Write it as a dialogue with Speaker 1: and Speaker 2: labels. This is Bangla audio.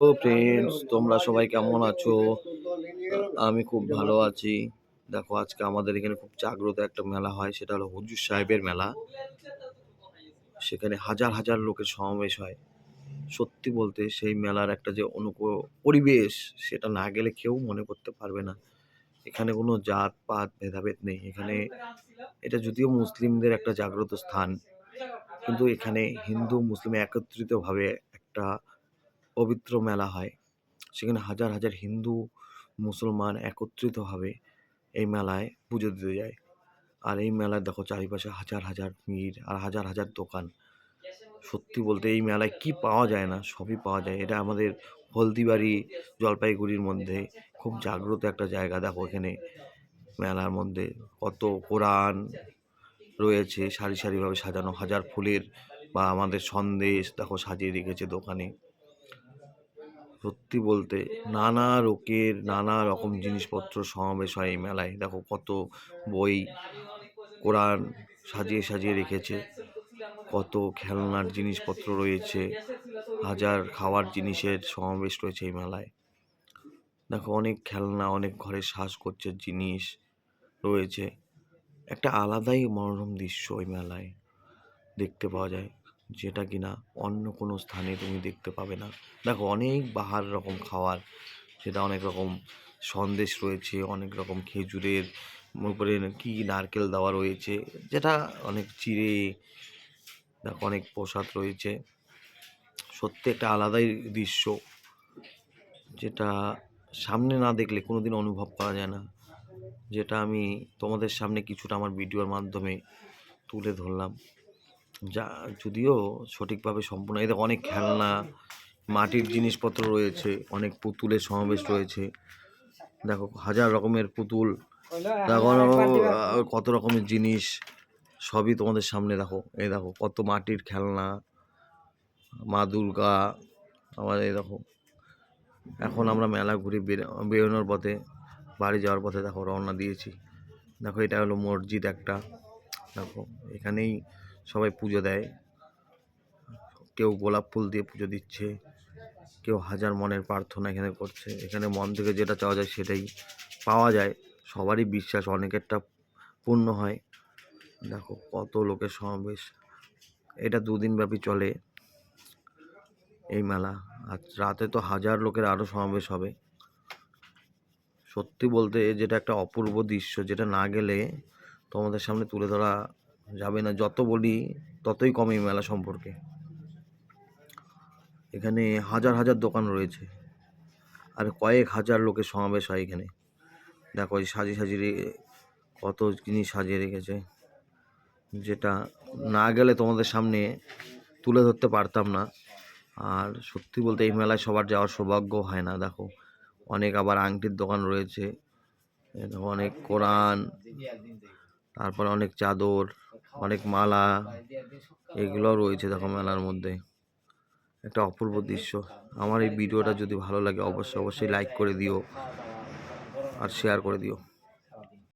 Speaker 1: তো ফ্রেন্ডস, তোমরা সবাই কেমন আছো? আমি খুব ভালো আছি। দেখো, আজকে আমাদের এখানে খুব জাগ্রত একটা মেলা হয়, সেটা হলো হুজুর সাহেবের মেলা। সেখানে হাজার হাজার লোকের সমাবেশ হয়। সত্যি বলতে সেই মেলার একটা যে পরিবেশ, সেটা না গেলে কেউ মনে করতে পারবে না। এখানে কোনো জাত পাত ভেদাভেদ নেই। এখানে এটা যদিও মুসলিমদের একটা জাগ্রত স্থান, কিন্তু এখানে হিন্দু মুসলিম একত্রিতভাবে একটা পবিত্র মেলা হয়। সেখানে হাজার হাজার হিন্দু মুসলমান একত্রিতভাবে এই মেলায় পুজো দিতে যায়। আর এই মেলায় দেখো, চারিপাশে হাজার হাজার ভিড় আর হাজার হাজার দোকান। সত্যি বলতে এই মেলায় কি পাওয়া যায় না, সবই পাওয়া যায়। এটা আমাদের হলদিবাড়ি, জলপাইগুড়ির মধ্যে খুব জাগ্রত একটা জায়গা। দেখো, এখানে মেলার মধ্যে কত কোরআন রয়েছে, সারি সারিভাবে সাজানো, হাজার ফুলের বা আমাদের সন্দেশ দেখো সাজিয়ে রেখেছে দোকানে। সত্যি বলতে নানা রকম জিনিসপত্র সমাবেশ হয় এই মেলায়। দেখো, কত বই, কোরআন সাজিয়ে সাজিয়ে রেখেছে, কত খেলনার জিনিসপত্র রয়েছে, হাজার খাওয়ার জিনিসের সমাবেশ রয়েছে এই মেলায়। দেখো, অনেক খেলনা, অনেক ঘরের সাজগোজের জিনিস রয়েছে। একটা আলাদাই মনোরম দৃশ্য ওই মেলায় দেখতে পাওয়া যায়, যেটা কিনা অন্য কোনো স্থানে তুমি দেখতে পাবে না। দেখো, অনেক বাহার রকম খাওয়ার, সেটা অনেক রকম সন্দেশ রয়েছে, অনেক রকম খেজুরের উপরে কি নারকেল দেওয়া রয়েছে, যেটা অনেক চিড়ে, দেখো অনেক প্রসাদ রয়েছে। সত্যি একটা আলাদাই দৃশ্য, যেটা সামনে না দেখলে কোনোদিন অনুভব করা যায় না। যেটা আমি তোমাদের সামনে কিছুটা আমার ভিডিওর মাধ্যমে তুলে ধরলাম, যা যদিও সঠিকভাবে সম্পূর্ণ। এই দেখো, অনেক খেলনা, মাটির জিনিসপত্র রয়েছে, অনেক পুতুলের সমাবেশ রয়েছে। দেখো, হাজার রকমের পুতুল, দেখো কত রকমের জিনিস, সবই তোমাদের সামনে। দেখো, এই দেখো কত মাটির খেলনা, মা দুর্গা। আবার এই দেখো, এখন আমরা মেলা ঘুরে বেরোনোর পথে, বাড়ি যাওয়ার পথে দেখো রওনা দিয়েছি। দেখো, এটা হলো মসজিদ একটা। দেখো, এখানেই সবাই পুজো দেয়। কেউ গোলাপ ফুল দিয়ে পুজো দিচ্ছে, কেউ হাজার মনের প্রার্থনা এখানে করছে। এখানে মন থেকে যেটা চাওয়া যায় সেটাই পাওয়া যায়। সবারই বিশ্বাস অনেকেরটা পূর্ণ হয়। দেখো, কত লোকের সমাবেশ। এটা দুদিন ব্যাপী চলে এই মেলা। আর রাতে তো হাজার লোকের আরও সমাবেশ হবে। সত্যি বলতে যেটা একটা অপূর্ব দৃশ্য, যেটা না গেলে তোমাদের সামনে তুলে ধরা যাবে না। যত বলি ততই কম এই মেলা সম্পর্কে। এখানে হাজার হাজার দোকান রয়েছে, আর কয়েক হাজার লোকের সমাবেশ হয় এখানে। দেখো, এই সাজিয়ে সাজিয়ে কত জিনিস সাজিয়ে রেখেছে, যেটা না গেলে তোমাদের সামনে তুলে ধরতে পারতাম না। আর সত্যি বলতে এই মেলায় সবার যাওয়ার সৌভাগ্য হয় না। দেখো, অনেক আবার আংটির দোকান রয়েছে, দেখো অনেক কোরআন, তারপরে অনেক চাদর, অনেক মালা, এগুলোও রয়েছে দেখো মেলার মধ্যে। একটা অপূর্ব দৃশ্য। আমার এই ভিডিওটা যদি ভালো লাগে অবশ্যই অবশ্যই লাইক করে দিও আর শেয়ার করে দিও।